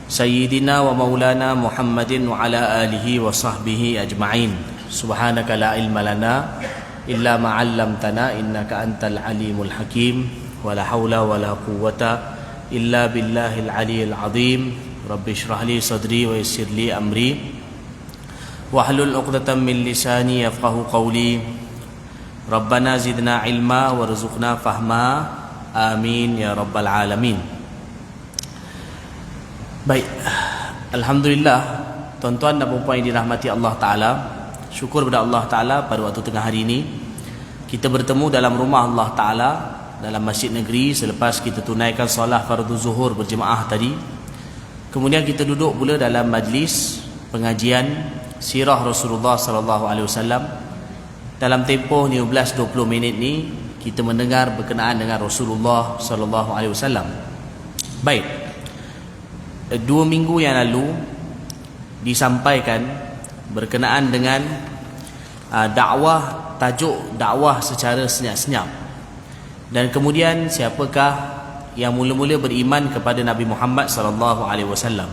Sayyidina wa maulana Muhammadin wa ala alihi wa sahbihi ajma'in. Subhanaka la ilma lana illa ma 'allamtana innaka antal alimul hakim. Wa la haula wa la quwwata illa billahil aliyyil azim. Rabbi shrah li sadri wa yassir li amri wahlul 'uqdatam min lisani yafqahu qawli. Rabbana zidna ilma warzuqna fahma. Amin ya rabbal alamin. Baik, alhamdulillah tuan-tuan dan puan yang dirahmati Allah Ta'ala, syukur kepada Allah Ta'ala pada waktu tengah hari ini kita bertemu dalam rumah Allah Ta'ala, dalam masjid negeri selepas kita tunaikan solat fardu zuhur berjemaah tadi. Kemudian kita duduk pula dalam majlis pengajian sirah Rasulullah sallallahu alaihi wasallam. Dalam tempoh 15-20 minit ni kita mendengar berkenaan dengan Rasulullah sallallahu alaihi wasallam. Baik, 2 minggu yang lalu disampaikan berkenaan dengan dakwah, tajuk dakwah secara senyap-senyap. Dan kemudian siapakah yang mula-mula beriman kepada Nabi Muhammad sallallahu alaihi wasallam?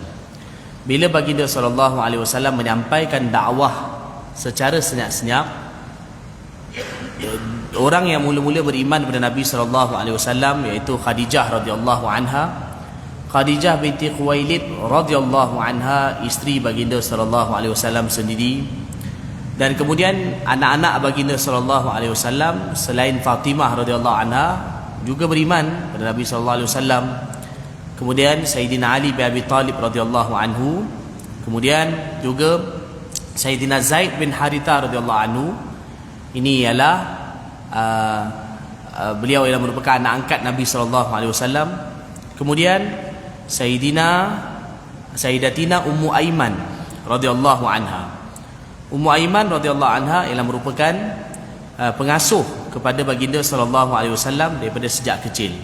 Bila baginda sallallahu alaihi wasallam menyampaikan dakwah secara senyap-senyap, orang yang mula-mula beriman kepada Nabi sallallahu alaihi wasallam iaitu Khadijah radhiyallahu anha, Khadijah binti Khuwailid radhiyallahu anha, isteri baginda sallallahu alaihi wasallam sendiri. Dan kemudian anak-anak baginda sallallahu alaihi wasallam selain Fatimah radhiyallahu anha juga beriman kepada Nabi sallallahu alaihi wasallam. Kemudian Sayyidina Ali bin Abi Talib radhiyallahu anhu, kemudian juga Sayyidina Zaid bin Haritha radhiyallahu anhu. Ini ialah beliau ialah merupakan anak angkat Nabi sallallahu alaihi wasallam. Kemudian Sayyidatina Ummu Aiman radhiyallahu anha. Ummu Aiman radhiyallahu anha ialah merupakan pengasuh kepada baginda sallallahu alaihi wasallam daripada sejak kecil.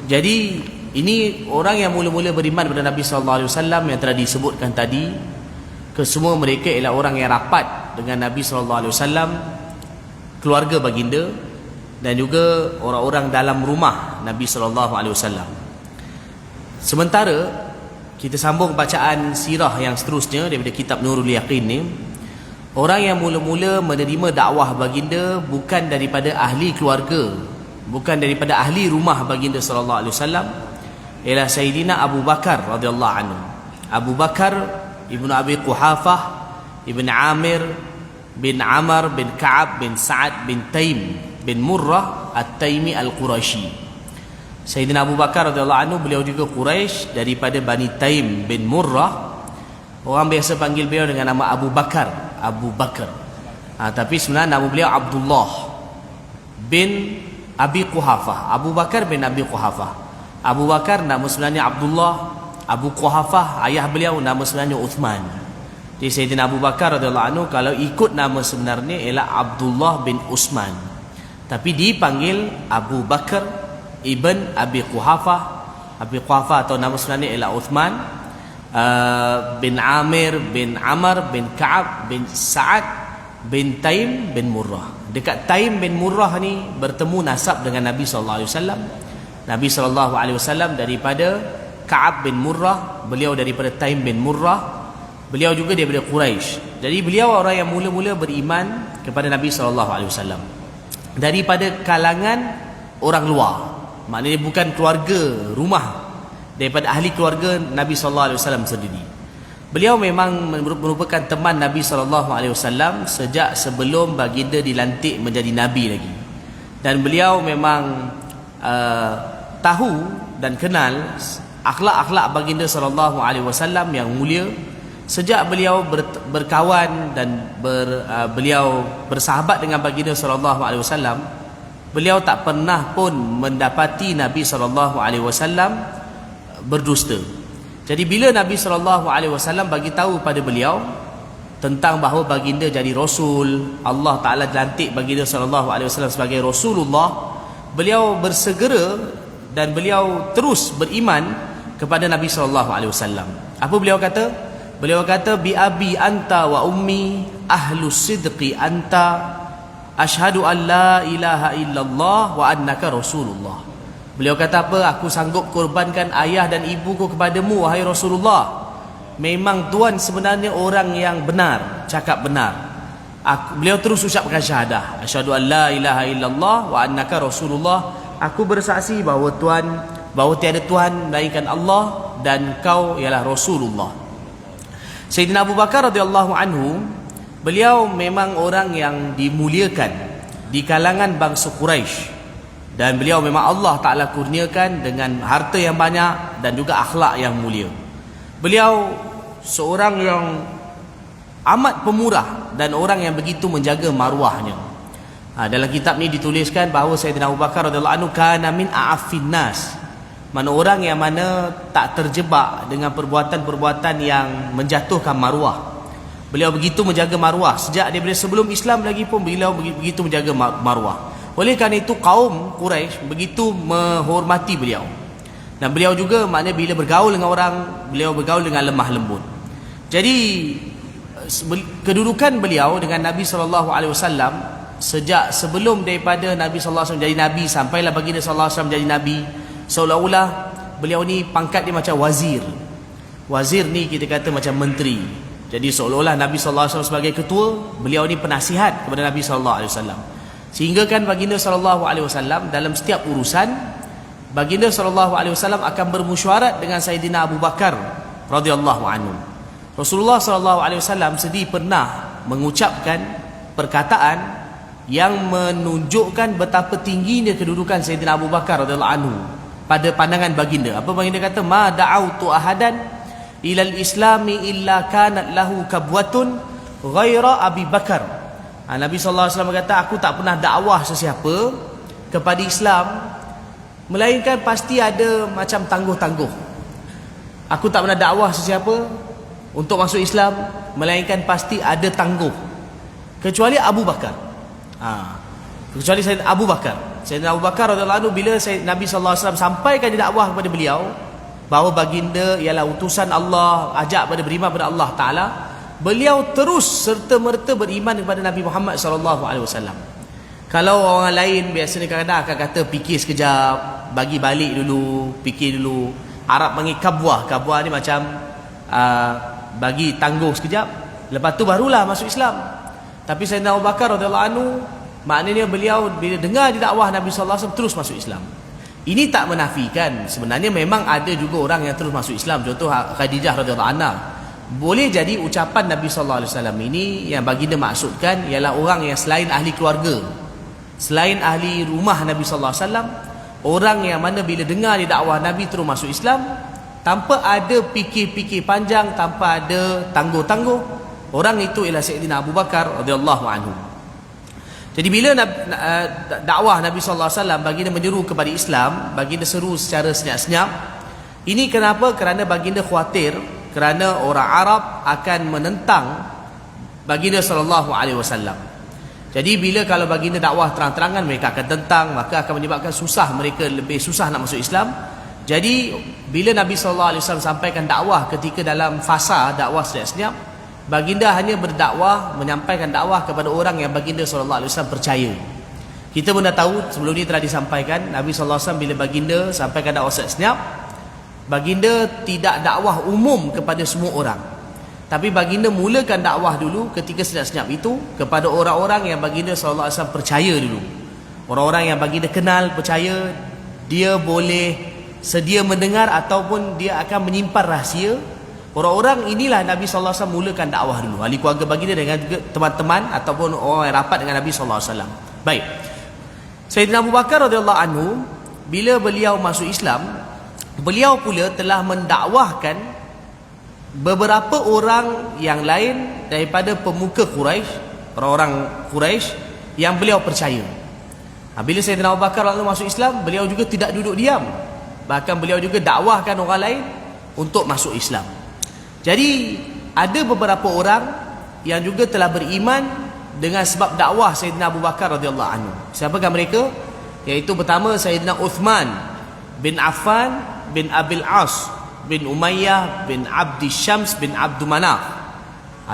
Jadi ini orang yang mula-mula beriman kepada Nabi sallallahu alaihi wasallam yang telah disebutkan tadi. Kesemua mereka ialah orang yang rapat dengan Nabi sallallahu alaihi wasallam, keluarga baginda dan juga orang-orang dalam rumah Nabi sallallahu alaihi wasallam. Sementara kita sambung bacaan sirah yang seterusnya daripada kitab Nurul Yaqin ni, orang yang mula-mula menerima dakwah baginda bukan daripada ahli keluarga, bukan daripada ahli rumah baginda sallallahu alaihi wasallam, ialah Sayyidina Abu Bakar radhiyallahu anhu. Abu Bakar ibnu Abi Quhafah ibn Amir bin Amr bin Ka'ab bin Sa'ad bin Taim bin Murrah At-Taimi Al-Qurashi. Sayyidina Abu Bakar radhiyallahu anhu, beliau juga Quraisy daripada Bani Taim bin Murrah. Orang biasa panggil beliau dengan nama Abu Bakar, Abu Bakar. Tapi sebenarnya nama beliau Abdullah bin Abi Quhafah. Abu Bakar bin Abi Quhafah. Abu Bakar nama sebenarnya Abdullah, Abu Quhafah ayah beliau nama sebenarnya Uthman. Jadi Sayyidina Abu Bakar radhiyallahu anhu kalau ikut nama sebenarnya ialah Abdullah bin Utsman, tapi dipanggil Abu Bakar Ibn Abi Quhafah. Abi Quhafah atau nama sebenarnya ialah Uthman bin Amir bin Amr bin Ka'ab bin Sa'ad bin Taim bin Murrah. Dekat Taim bin Murrah ni bertemu nasab dengan Nabi sallallahu alaihi wasallam. Nabi sallallahu alaihi wasallam daripada Ka'ab bin Murrah, beliau daripada Taim bin Murrah, beliau juga daripada Quraisy. Jadi beliau orang yang mula-mula beriman kepada Nabi sallallahu alaihi wasallam daripada kalangan orang luar. Maknanya bukan keluarga rumah, daripada ahli keluarga Nabi sallallahu alaihi wasallam sendiri. Beliau memang merupakan teman Nabi sallallahu alaihi wasallam sejak sebelum baginda dilantik menjadi nabi lagi. Dan beliau memang tahu dan kenal akhlak-akhlak baginda sallallahu alaihi wasallam yang mulia sejak beliau berkawan dan beliau bersahabat dengan baginda sallallahu alaihi wasallam. Beliau tak pernah pun mendapati Nabi sallallahu alaihi wasallam berdusta. Jadi bila Nabi sallallahu alaihi wasallam bagi tahu pada beliau tentang bahawa baginda jadi rasul, Allah Taala lantik baginda sallallahu alaihi wasallam sebagai Rasulullah, beliau bersegera dan beliau terus beriman kepada Nabi sallallahu alaihi wasallam. Apa beliau kata? Beliau kata, bi abi anta wa ummi ahlus sidqi anta, asyhadu an la ilaha illallah wa annaka rasulullah. Beliau kata apa? Aku sanggup korbankan ayah dan ibuku kepadamu, wahai Rasulullah. Memang Tuan sebenarnya orang yang benar, cakap benar. Beliau terus ucapkan syahadah, asyhadu an la ilaha illallah wa annaka Rasulullah. Aku bersaksi bahawa tiada Tuhan melainkan Allah dan kau ialah Rasulullah. Sayyidina Abu Bakar radhiyallahu anhu, beliau memang orang yang dimuliakan di kalangan bangsa Quraisy. Dan beliau memang Allah Ta'ala kurniakan dengan harta yang banyak dan juga akhlak yang mulia. Beliau seorang yang amat pemurah dan orang yang begitu menjaga maruahnya. Dalam kitab ni dituliskan bahawa Sayyidina Abu Bakar radhiyallahu anhu kana min a'affin nas. Mana orang yang mana tak terjebak dengan perbuatan-perbuatan yang menjatuhkan maruah. Beliau begitu menjaga maruah. Sejak daripada sebelum Islam lagi pun beliau begitu menjaga maruah. Oleh kerana itu kaum Quraisy begitu menghormati beliau. Dan beliau juga maknanya bila bergaul dengan orang, beliau bergaul dengan lemah lembut. Jadi kedudukan beliau dengan Nabi SAW sejak sebelum daripada Nabi SAW jadi Nabi sampailah baginda SAW jadi Nabi, seolah-olah beliau ni pangkat dia macam wazir. Wazir ni kita kata macam menteri. Jadi seolah-olah Nabi SAW sebagai ketua, beliau ni penasihat kepada Nabi SAW. Sehingga kan baginda SAW dalam setiap urusan, baginda SAW akan bermusyawarat dengan Sayyidina Abu Bakar radhiyallahu anhu. Rasulullah SAW sendiri pernah mengucapkan perkataan yang menunjukkan betapa tingginya kedudukan Sayyidina Abu Bakar radhiyallahu anhu pada pandangan baginda. Apa baginda kata? Ma da'autu ahadan ilal islami illa kanat lahu kabwatun ghaira Abi Bakar. Nabi SAW kata, aku tak pernah dakwah sesiapa kepada Islam melainkan pasti ada macam tangguh-tangguh. Aku tak pernah dakwah sesiapa untuk masuk Islam melainkan pasti ada tangguh, kecuali Abu Bakar. Kecuali Sayyidina Abu Bakar. Sayyidina Abu Bakar radhiyallahu anhu, bila Nabi SAW sampaikan dakwah kepada beliau bahawa baginda ialah utusan Allah, ajak pada beriman kepada Allah Ta'ala, beliau terus serta-merta beriman kepada Nabi Muhammad SAW. Kalau orang lain biasanya kadang-kadang akan kata fikir sekejap, bagi balik dulu, fikir dulu. Arab panggil kabwah. Kabwah ni macam bagi tangguh sekejap, lepas tu barulah masuk Islam. Tapi Sayyidina Abu Bakar radhiyallahu anhu, maknanya beliau bila dengar di dakwah Nabi SAW terus masuk Islam. Ini tak menafikan sebenarnya memang ada juga orang yang terus masuk Islam. Contoh Khadijah radhiyallahu anha. Boleh jadi ucapan Nabi SAW ini yang baginda maksudkan ialah orang yang selain ahli keluarga, selain ahli rumah Nabi SAW, orang yang mana bila dengar di dakwah Nabi terus masuk Islam tanpa ada fikir-fikir panjang, tanpa ada tangguh-tangguh. Orang itu ialah Sayyidina Abu Bakar radhiyallahu anhu. Jadi bila dakwah Nabi SAW baginda menyeru kepada Islam, baginda seru secara senyap-senyap. Ini kenapa? Kerana baginda khawatir kerana orang Arab akan menentang baginda SAW. Jadi bila kalau baginda dakwah terang-terangan, mereka akan tentang, maka akan menyebabkan susah, mereka lebih susah nak masuk Islam. Jadi bila Nabi SAW sampaikan dakwah ketika dalam fasa dakwah senyap-senyap, baginda hanya berdakwah, menyampaikan dakwah kepada orang yang baginda SAW percaya. Kita pun dah tahu sebelum ini telah disampaikan, Nabi SAW bila baginda sampaikan dakwah senyap, baginda tidak dakwah umum kepada semua orang, tapi baginda mulakan dakwah dulu ketika senyap-senyap itu kepada orang-orang yang baginda SAW percaya dulu. Orang-orang yang baginda kenal, percaya, dia boleh sedia mendengar ataupun dia akan menyimpan rahsia. Orang-orang inilah Nabi SAW mulakan dakwah dulu, ahli keluarga baginda dengan juga teman-teman ataupun orang yang rapat dengan Nabi SAW. Baik, Sayyidina Abu Bakar radhiyallahu anhu, bila beliau masuk Islam, beliau pula telah mendakwahkan beberapa orang yang lain daripada pemuka Quraisy, orang-orang Quraisy yang beliau percaya. Bila Sayyidina Abu Bakar masuk Islam, beliau juga tidak duduk diam. Bahkan beliau juga dakwahkan orang lain untuk masuk Islam. Jadi ada beberapa orang yang juga telah beriman dengan sebab dakwah Sayyidina Abu Bakar radhiyallahu anhu. Siapakah mereka? Iaitu pertama Sayyidina Uthman bin Affan bin Abil As bin Umayyah bin Abdi Syams bin Abdul Manaf.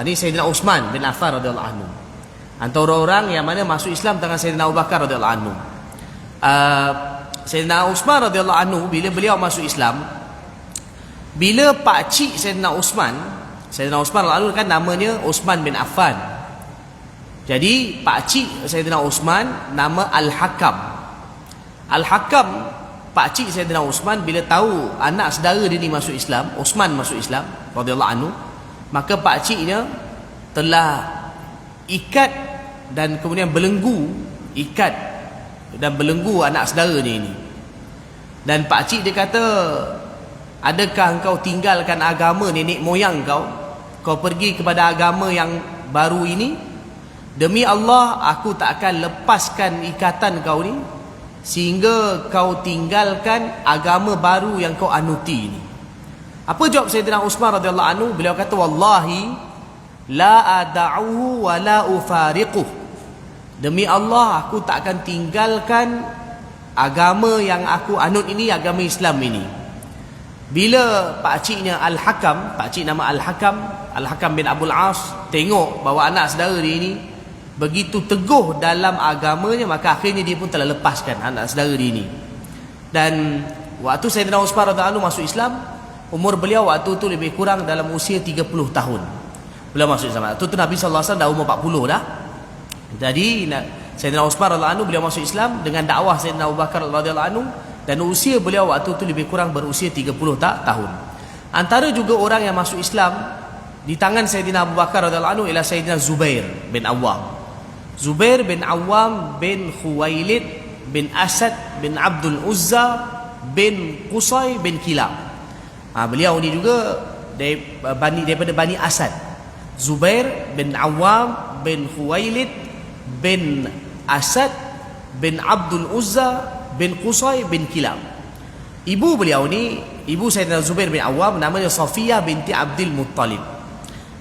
Ini Sayyidina Uthman bin Affan radhiyallahu anhu, antara orang yang mana masuk Islam dengan Sayyidina Abu Bakar radhiyallahu anhu. Sayyidina Uthman radhiyallahu anhu bila beliau masuk Islam, bila pak cik Sayyidina Uthman lalu kan namanya Uthman bin Affan. Jadi pak cik Sayyidina Uthman nama Al-Hakam. Al-Hakam, pak cik Sayyidina Uthman bila tahu anak saudara dia ni masuk Islam, Uthman masuk Islam radhiyallahu anhu, maka pak ciknya telah ikat dan kemudian belenggu anak saudara dia ini. Dan pak cik dia kata, adakah engkau tinggalkan agama nenek moyang kau pergi kepada agama yang baru ini? Demi Allah, aku tak akan lepaskan ikatan kau ni sehingga kau tinggalkan agama baru yang kau anuti ini. Apa jawab Sayyidina Uthman radhiyallahu anhu? Beliau kata, wallahi la ada'uhu wa la ufariquh. Demi Allah, aku tak akan tinggalkan agama yang aku anut ini, agama Islam ini. Bila pakciknya Al-Hakam, pakcik nama Al-Hakam bin Abdul As, tengok bahawa anak saudara dia ini begitu teguh dalam agamanya, maka akhirnya dia pun telah lepaskan anak saudara dia ini. Dan waktu Sayyidina Uthman radhiyallahu anhu masuk Islam, umur beliau waktu tu lebih kurang dalam usia 30 tahun. Beliau masuk Islam. Waktu tu Nabi sallallahu alaihi wasallam dah umur 40 dah. Jadi Sayyidina Uthman radhiyallahu anhu beliau masuk Islam dengan dakwah Sayyidina Abu Bakar radhiyallahu anhu, dan usia beliau waktu tu lebih kurang berusia 30 tahun. Antara juga orang yang masuk Islam di tangan Sayyidina Abu Bakar radhiyallahu anhu ialah Sayyidina Zubair bin Awwam. Zubair bin Awwam bin Khuwailid bin Asad bin Abdul Uzza bin Qusay bin Kilab. Beliau ni juga daripada Bani Asad. Zubair bin Awwam bin Khuwailid bin Asad bin Abdul Uzza bin Qusay bin Kilab. Ibu beliau ni, ibu Sayyidina Zubair bin Awwam, namanya Safiyah binti Abdul Muttalib.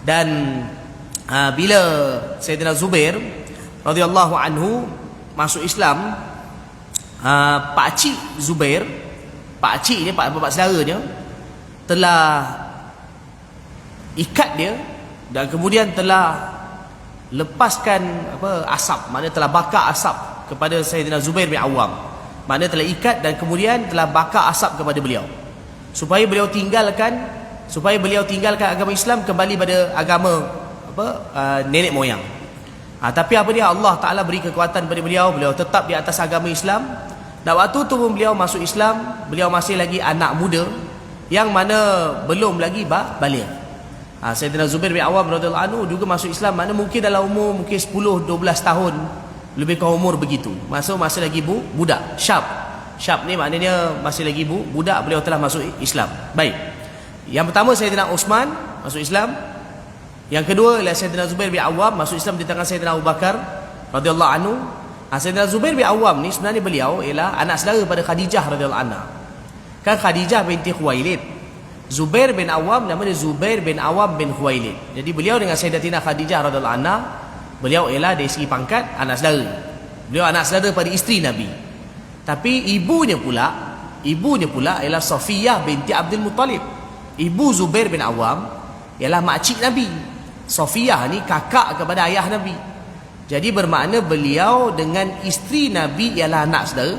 Dan bila Sayyidina Zubair radhiyallahu anhu masuk Islam, pakcik Zubair, pakcik dia, bapak saudaranya telah ikat dia dan kemudian telah lepaskan asap, maknanya telah bakar asap kepada Sayyidina Zubair bin Awwam. Maknanya telah ikat dan kemudian telah bakar asap kepada beliau supaya beliau tinggalkan agama Islam, kembali pada agama nenek moyang. Tapi apa dia, Allah Ta'ala beri kekuatan pada beliau tetap di atas agama Islam. Dan waktu tu pun beliau masuk Islam, beliau masih lagi anak muda yang mana belum lagi baligh. Sayyidina Zubair bin Awwam radhiyallahu anhu juga masuk Islam, mana mungkin dalam umur 10-12 tahun, lebih kurang umur begitu. Masih lagi budak, syab ni maknanya masih lagi budak, beliau telah masuk Islam. Baik. Yang pertama Sayyidina Uthman masuk Islam. Yang kedua ialah Sayyidina Zubair bin Awwam masuk Islam di tangan Sayyidina Abu Bakar radhiyallahu anhu. Sayyidina Zubair bin Awwam ni sebenarnya beliau ialah anak saudara pada Khadijah radhiyallahu anha. Kan Khadijah binti Khuwailid. Zubair bin Awwam namanya Zubair bin Awwam bin Khuwailid. Jadi beliau dengan Sayyidatina Khadijah radhiyallahu anha, beliau ialah dari segi pangkat anak saudara. Beliau anak saudara pada isteri Nabi. Tapi ibunya pula ialah Safiyah binti Abdul Muttalib. Ibu Zubair bin Awwam ialah makcik Nabi. Safiyah ni kakak kepada ayah Nabi. Jadi bermakna beliau dengan isteri Nabi ialah anak saudara,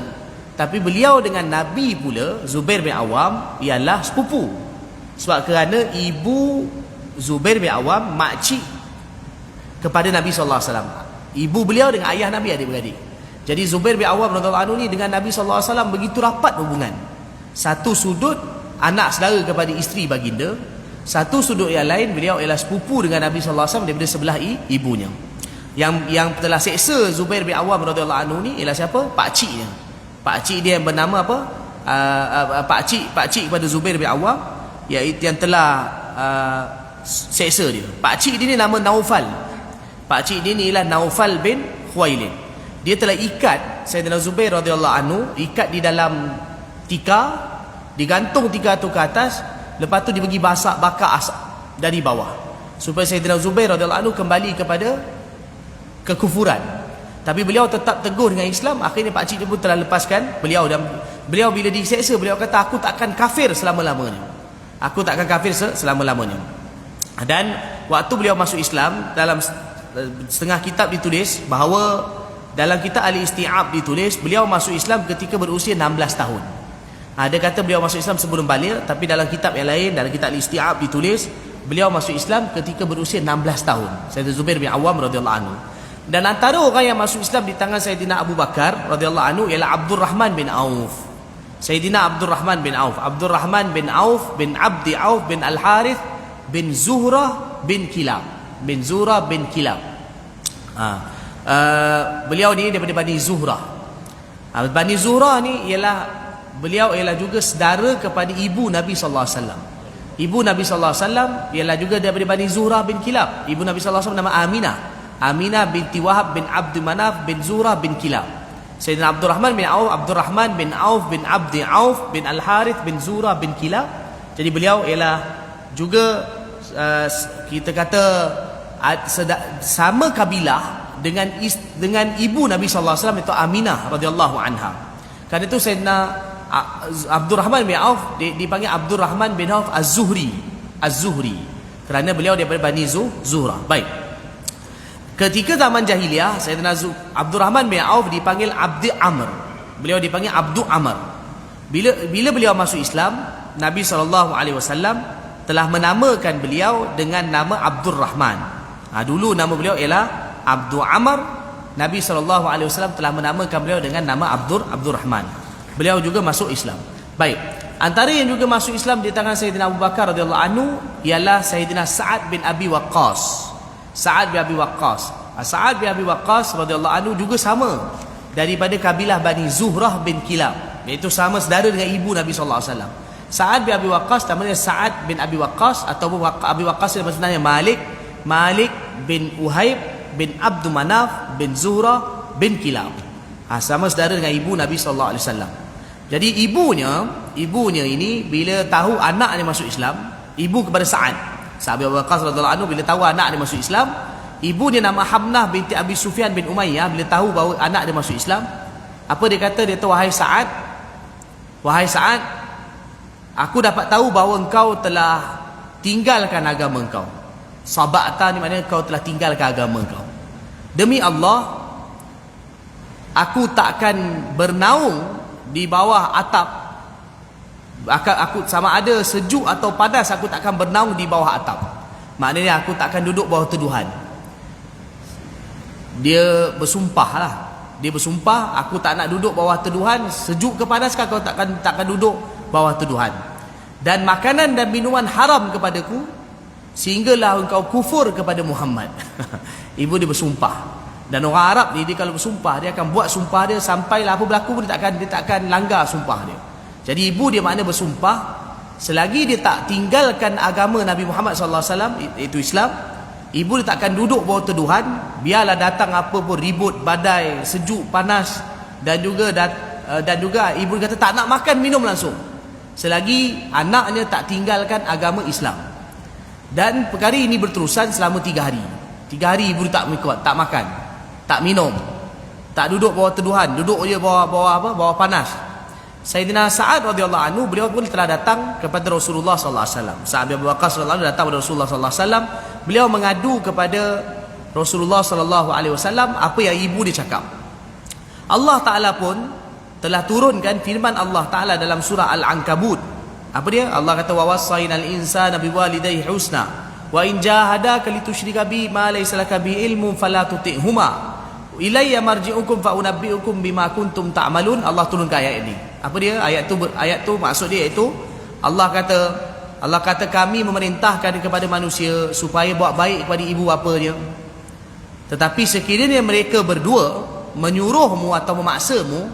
tapi beliau dengan Nabi pula, Zubair bin Awwam, ialah sepupu. Sebab kerana ibu Zubair bin Awwam makcik kepada Nabi SAW. Ibu beliau dengan ayah Nabi adik-beradik. Jadi Zubair bin Awwam radhiyallahu anhu ni dengan Nabi SAW begitu rapat hubungan. Satu sudut anak saudara kepada isteri baginda, satu sudut yang lain beliau ialah sepupu dengan Nabi SAW daripada sebelah ibunya. Yang telah seksa Zubair bin Awwam radhiyallahu anhu ni ialah siapa? Pakciknya. Pakcik dia yang bernama apa? Pakcik kepada Zubair bin Awwam, iaitu yang telah seksa dia. Pakcik dia ni nama Naufal. Pakcik dia ni ialah Naufal bin Khuwailid. Dia telah ikat Sayyidina Zubair radhiyallahu anhu, ikat di dalam tikar, digantung tikar tu ke atas, lepas tu dibagi bakar asap dari bawah supaya Sayyidina Zubair radhiyallahu anhu kembali kepada kekufuran. Tapi beliau tetap teguh dengan Islam. Akhirnya pakcik dia pun telah lepaskan beliau. Dan beliau bila diseksa, beliau kata, aku tak akan kafir selama-lamanya. Aku tak akan kafir selama-lamanya. Dan waktu beliau masuk Islam, dalam setengah kitab ditulis bahawa dalam kitab Al-Isti'ab ditulis beliau masuk Islam ketika berusia 16 tahun. Dia kata beliau masuk Islam sebelum balik, tapi dalam kitab yang lain, dalam kitab Al-Isti'ab ditulis beliau masuk Islam ketika berusia 16 tahun. Sayyidina Zubair bin Awam radhiyallahu anhu. Dan antara orang yang masuk Islam di tangan Sayyidina Abu Bakar radhiyallahu anhu ialah Abdurrahman bin Auf. Sayyidina Abdurrahman bin Auf, Abdurrahman bin Auf bin Abdi Auf bin Al-Harith bin Zuhrah bin Kilab, bin Zuhrah bin Kilab. Beliau ni daripada Bani Zuhrah. Bani Zuhrah ni beliau ialah juga saudara kepada ibu Nabi sallallahu alaihi wasallam. Ibu Nabi sallallahu alaihi wasallam ialah juga daripada Bani Zuhrah bin Kilab. Ibu Nabi sallallahu alaihi wasallam nama Aminah. Aminah binti Wahab bin Abdul Manaf bin Zuhrah bin Kilab. Sayyidina Abdurrahman bin Auf, Abdurrahman bin Auf bin Abdi Auf bin Al-Harith bin Zuhrah bin Kilab. Jadi beliau ialah juga kita kata sama kabilah dengan ibu Nabi sallallahu alaihi wasallam, itu Aminah radhiyallahu anha. Karena itu Sayyidina Abdurrahman bin Auf dipanggil Abdurrahman bin Auf Az-Zuhri kerana beliau daripada Bani Zuhrah. Baik. Ketika zaman jahiliyah, Sayyidina Abdurrahman bin Auf dipanggil Abdi Amr. Beliau dipanggil Abdu Amr. Bila beliau masuk Islam, Nabi SAW telah menamakan beliau dengan nama Abdul Rahman. Dulu nama beliau ialah Abdu Amr. Nabi SAW telah menamakan beliau dengan nama Abdul Rahman. Beliau juga masuk Islam. Baik. Antara yang juga masuk Islam di tangan Sayyidina Abu Bakar radhiyallahu anhu ialah Sayyidina Sa'ad bin Abi Waqqas. Sa'ad bin Abi Waqqas. Sa'ad bin Abi Waqqas radhiyallahu anhu juga sama daripada kabilah Bani Zuhrah bin Kilab, iaitu sama saudara dengan ibu Nabi sallallahu alaihi wasallam. Sa'ad bin Abi Waqqas namanya Sa'ad bin Abi Waqqas, ataupun Abi Waqqas yang sebenarnya Malik bin Uhaib bin Abdul Manaf bin Zuhrah bin Kilab. Sama saudara dengan ibu Nabi sallallahu alaihi wasallam. Jadi ibunya ini bila tahu anaknya masuk Islam, ibu kepada Sa'ad Sahabat Abu Waqqas radhiyallahu anhu, bila tahu anak dia masuk Islam, ibu dia nama Hamnah binti Abi Sufyan bin Umayyah, bila tahu bahawa anak dia masuk Islam, apa dia kata? Dia kata, wahai Sa'ad, aku dapat tahu bahawa engkau telah tinggalkan agama engkau. Sabata ni maknanya kau telah tinggalkan agama engkau. Demi Allah, aku takkan bernaung di bawah atap. Aku sama ada sejuk atau panas, aku takkan bernaung di bawah atap. Maknanya aku takkan duduk bawah teduhan. Dia bersumpah lah. Dia bersumpah, aku tak nak duduk bawah teduhan. Sejuk ke panas kau takkan duduk bawah teduhan. Dan makanan dan minuman haram kepadaku, sehinggalah engkau kufur kepada Muhammad. Ibu dia bersumpah. Dan orang Arab ni, dia kalau bersumpah, dia akan buat sumpah dia sampailah apa berlaku pun dia takkan langgar sumpah dia. Jadi ibu dia makna bersumpah, selagi dia tak tinggalkan agama Nabi Muhammad SAW, iaitu Islam, ibu dia takkan duduk bawah teduhan, biarlah datang apa pun, ribut, badai, sejuk, panas, dan juga ibu dia kata tak nak makan minum langsung, selagi anaknya tak tinggalkan agama Islam. Dan perkara ini berterusan selama 3 hari. 3 hari ibu dia tak makan, tak minum, tak duduk bawah teduhan, duduk je bawah panas. Sayyidina Sa'ad radhiyallahu anhu, beliau pun telah datang kepada Rasulullah sallallahu alaihi wasallam. Sa'ad bin Abi Waqqas radhiyallahu anhu datang kepada Rasulullah sallallahu alaihi wasallam. Beliau mengadu kepada Rasulullah sallallahu alaihi wasallam apa yang ibu dia cakap. Allah Taala pun telah turunkan firman Allah Taala dalam surah Al-Ankabut. Apa dia? Allah kata, wa wassaynal insana biwalidayhi husna wa in jahadaka litusyrika bi ma laysa laka bi ilmun fala tuti'huma ilayya marji'ukum fa unabbi'ukum bima kuntum ta'malun. Allah turunkan ayat ini. Apa dia? Ayat tu maksud dia iaitu Allah kata kami memerintahkan kepada manusia supaya buat baik kepada ibu bapanya. Tetapi sekiranya mereka berdua menyuruhmu atau memaksamu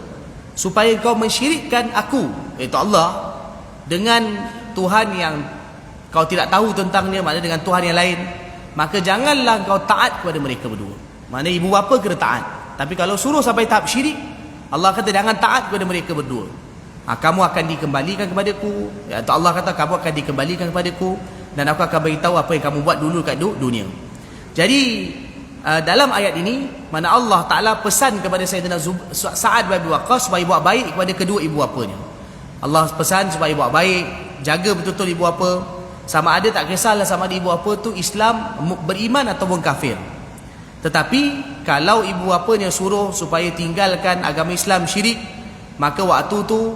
supaya kau mensyirikkan aku, iaitu Allah, dengan Tuhan yang kau tidak tahu tentangnya, maknanya dengan Tuhan yang lain, maka janganlah kau taat kepada mereka berdua. Maknanya ibu bapa kena taat. Tapi kalau suruh sampai tahap syirik, Allah kata jangan taat kepada mereka berdua. Kamu akan dikembalikan kepadaku, atau Allah kata kamu akan dikembalikan kepadaku, dan aku akan beritahu apa yang kamu buat dulu kat dunia. Jadi dalam ayat ini, mana Allah Ta'ala pesan kepada Sayyidina Sa'ad bin Abi Waqqas supaya buat baik kepada kedua ibu bapanya. Allah pesan supaya buat baik, jaga betul-betul ibu bapa, sama ada tak kisahlah sama ada ibu bapa tu Islam, beriman ataupun kafir. Tetapi kalau ibu bapanya suruh supaya tinggalkan agama Islam syirik, maka waktu tu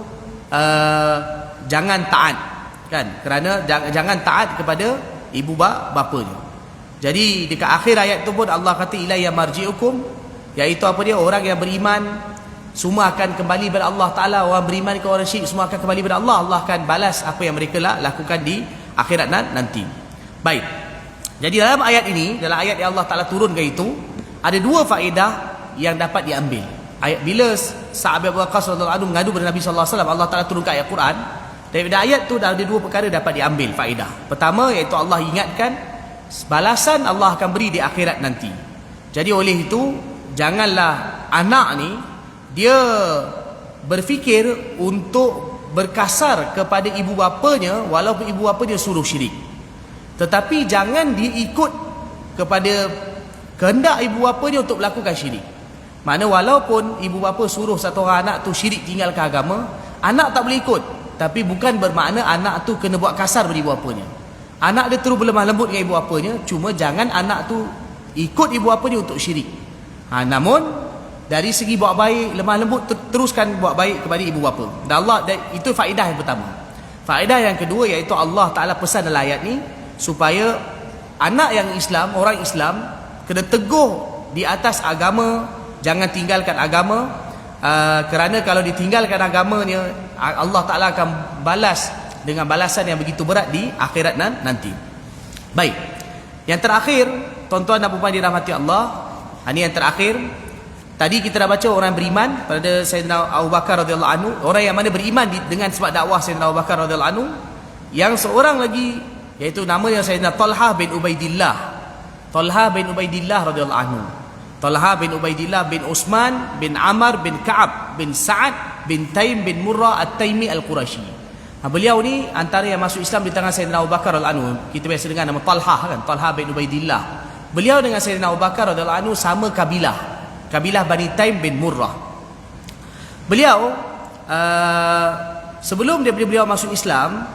jangan taat, kan? Kerana jangan taat kepada ibu bapanya. Jadi dekat akhir ayat tu pun Allah kata ilayya marji'ukum, iaitu apa dia, orang yang beriman semua akan kembali kepada Allah Ta'ala. Orang beriman ke orang syirik semua akan kembali kepada Allah. Allah akan balas apa yang mereka lakukan di akhirat nanti. Baik. Jadi dalam ayat ini, dalam ayat yang Allah Ta'ala turunkan itu, ada dua faedah yang dapat diambil. Ayat bila Sa'ad bin Abi Waqqas radhiyallahu anhu mengadu kepada Nabi sallallahu alaihi wasallam, Allah Ta'ala turunkan ayat Quran. Daripada ayat tu ada dua perkara dapat diambil faedah. Pertama iaitu Allah ingatkan balasan Allah akan beri di akhirat nanti. Jadi oleh itu janganlah anak ni dia berfikir untuk berkasar kepada ibu bapanya walaupun ibu bapa dia suruh syirik. Tetapi jangan dia ikut kepada kehendak ibu bapa dia untuk melakukan syirik. Mana walaupun ibu bapa suruh satu orang anak tu syirik tinggalkan agama, anak tak boleh ikut. Tapi bukan bermakna anak tu kena buat kasar pada ibu bapanya. Anak dia terus berlemah lembut dengan ibu bapanya, cuma jangan anak tu ikut ibu bapa dia untuk syirik. Namun dari segi buat baik, lemah lembut, teruskan buat baik kepada ibu bapa. Dan itu faedah yang pertama. Faedah yang kedua iaitu Allah Ta'ala pesan dalam ayat ni supaya anak yang Islam, orang Islam kena teguh di atas agama, jangan tinggalkan agama. Kerana kalau ditinggalkan agamanya, Allah Ta'ala akan balas dengan balasan yang begitu berat di akhirat nanti. Baik. Yang terakhir, tuan-tuan dan puan dirahmati Allah, ini yang terakhir. Tadi kita dah baca orang beriman pada Sayyidina Abu Bakar radhiyallahu anhu, orang yang mana beriman dengan sebab dakwah Sayyidina Abu Bakar radhiyallahu anhu. Yang seorang lagi iaitu namanya Sayyidina Talha bin Ubaidillah. Talha bin Ubaidillah radhiyallahu anhu. Talha bin Ubaidillah bin Utsman bin Amr bin Ka'ab bin Sa'ad bin Taim bin Murrah At-Taimi Al-Qurashi. Beliau ni antara yang masuk Islam di tangan Sayyidina Abu Bakar radhiyallahu anhu. Kita biasa dengar nama Talha kan, Talha bin Ubaidillah. Beliau dengan Sayyidina Abu Bakar radhiyallahu anhu sama kabilah. Kabilah Bani Taim bin Murrah. Beliau sebelum beliau masuk Islam,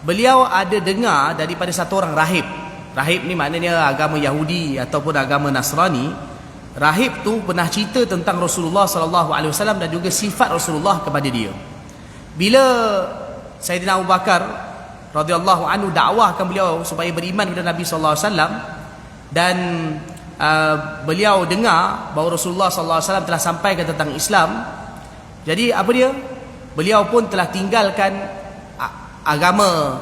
beliau ada dengar daripada satu orang rahib. Rahib ni maknanya agama Yahudi ataupun agama Nasrani. Rahib tu pernah cerita tentang Rasulullah sallallahu alaihi wasallam dan juga sifat Rasulullah kepada dia. Bila Sayyidina Abu Bakar radhiyallahu anhu dakwahkan beliau supaya beriman kepada Nabi sallallahu alaihi wasallam, dan beliau dengar bahawa Rasulullah sallallahu alaihi wasallam telah sampaikan tentang Islam. Jadi apa dia? Beliau pun telah tinggalkan agama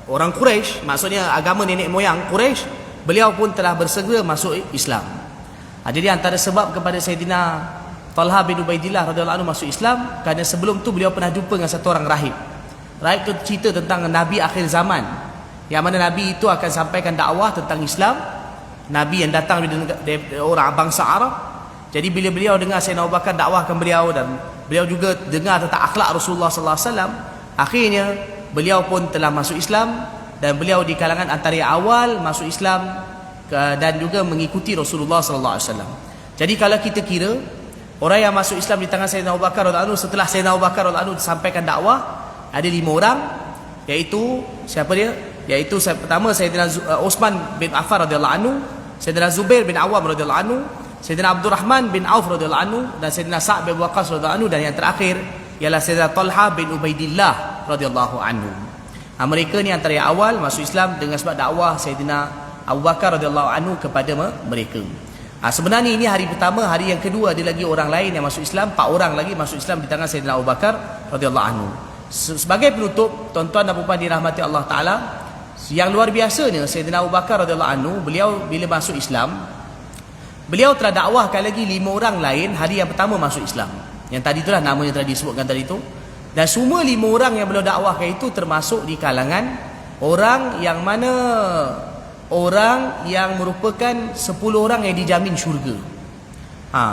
orang Quraisy, maksudnya agama nenek moyang Quraisy. Beliau pun telah bersegera masuk Islam. Jadi antara sebab kepada Sayyidina Talha bin Ubaidillah radhiyallahu anhu masuk Islam, kerana sebelum tu beliau pernah jumpa dengan satu orang rahib. Rahib tu cerita tentang Nabi akhir zaman, yang mana Nabi itu akan sampaikan dakwah tentang Islam. Nabi yang datang dari orang bangsa Arab. Jadi bila beliau dengar Sayyidina Abu Bakar dakwahkan beliau, dan beliau juga dengar tentang akhlak Rasulullah sallallahu alaihi wasallam, akhirnya beliau pun telah masuk Islam, dan beliau di kalangan antara yang awal masuk Islam dan juga mengikuti Rasulullah sallallahu alaihi wasallam. Jadi kalau kita kira orang yang masuk Islam di tangan Sayyidina Abu Bakar radhiyallahu anhu setelah Sayyidina Abu Bakar radhiyallahu anhu sampaikan dakwah, ada 5 orang, iaitu siapa dia? Iaitu pertama Sayyidina Utsman bin Affan radhiyallahu anhu, Sayyidina Zubair bin Awam radhiyallahu anhu, Sayyidina Abdurrahman bin Auf radhiyallahu anhu, dan Sayyidina Sa'ad bin Waqqas radhiyallahu anhu, dan yang terakhir ialah Sayyidina Talha bin Ubaidillah radhiyallahu anhu. Mereka ni antara yang awal masuk Islam dengan sebab dakwah Sayyidina Abu Bakar radhiyallahu anhu kepada mereka. Sebenarnya ini hari pertama. Hari yang kedua ada lagi orang lain yang masuk Islam. 4 orang lagi masuk Islam di tangan Sayyidina Abu Bakar radhiyallahu anhu. Sebagai penutup, tuan-tuan dan puan dirahmati Allah Ta'ala, yang luar biasanya Sayyidina Abu Bakar radhiyallahu anhu, beliau bila masuk Islam, beliau telah dakwahkan lagi 5 orang lain hari yang pertama masuk Islam. Yang tadi itulah namanya telah disebutkan tadi itu. Dan semua 5 orang yang beliau dakwahkan itu termasuk di kalangan orang yang mana orang yang merupakan 10 orang yang dijamin syurga.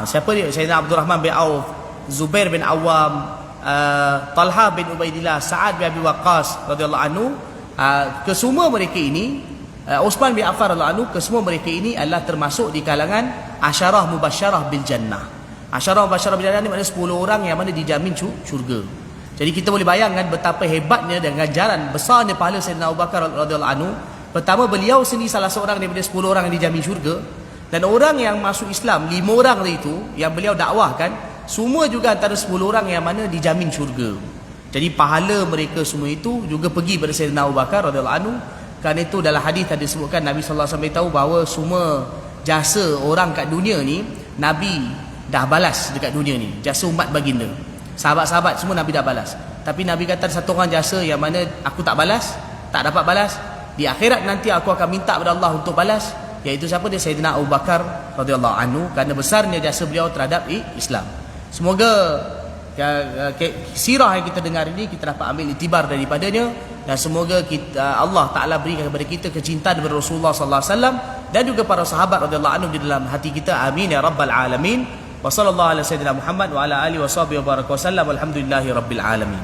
Siapa dia? Sayyidina Abdurrahman bin Auf, Zubair bin Awam, Talha bin Ubaidillah, Sa'ad bin Abi Waqqas radhiyallahu anhu. Kesemua mereka ini, Utsman bin Affan radhiyallahu anhu, kesemua mereka ini adalah termasuk di kalangan asyarah mubasyarah bil jannah. Asyarah mubasyarah bil jannah ni maknanya 10 orang yang mana dijamin syurga. Jadi kita boleh bayangkan betapa hebatnya dan ganjaran besarnya pahala Sayyidina Abu Bakar radhiyallahu anhu. Pertama, beliau sendiri salah seorang daripada 10 orang yang dijamin syurga. Dan orang yang masuk Islam 5 orang itu yang beliau dakwahkan, semua juga antara 10 orang yang mana dijamin syurga. Jadi pahala mereka semua itu juga pergi pada Sayyidina Abu Bakar radhiyallahu anhu. Kerana itu dalam hadis tadi disebutkan Nabi sallallahu alaihi wasallam tahu bahawa semua jasa orang kat dunia ni Nabi dah balas dekat dunia ni. Jasa umat baginda, sahabat-sahabat semua Nabi dah balas. Tapi Nabi kata satu orang jasa yang mana aku tak balas, tak dapat balas, di akhirat nanti aku akan minta kepada Allah untuk balas, iaitu siapa? Dia Sayyidina Abu Bakar radhiyallahu anhu, kerana besarnya jasa beliau terhadap Islam. Semoga sirah yang kita dengar ini kita dapat ambil iktibar daripadanya, dan semoga kita, Allah Taala berikan kepada kita kecintaan kepada Rasulullah sallallahu alaihi wasallam dan juga para sahabat radhiyallahu anhum di dalam hati kita. Amin ya rabbal alamin. Wa sallallahu ala sayyidina Muhammad wa ala alihi wa sahbihi wa baraka wa sallam. Alhamdulillahi rabbil alamin.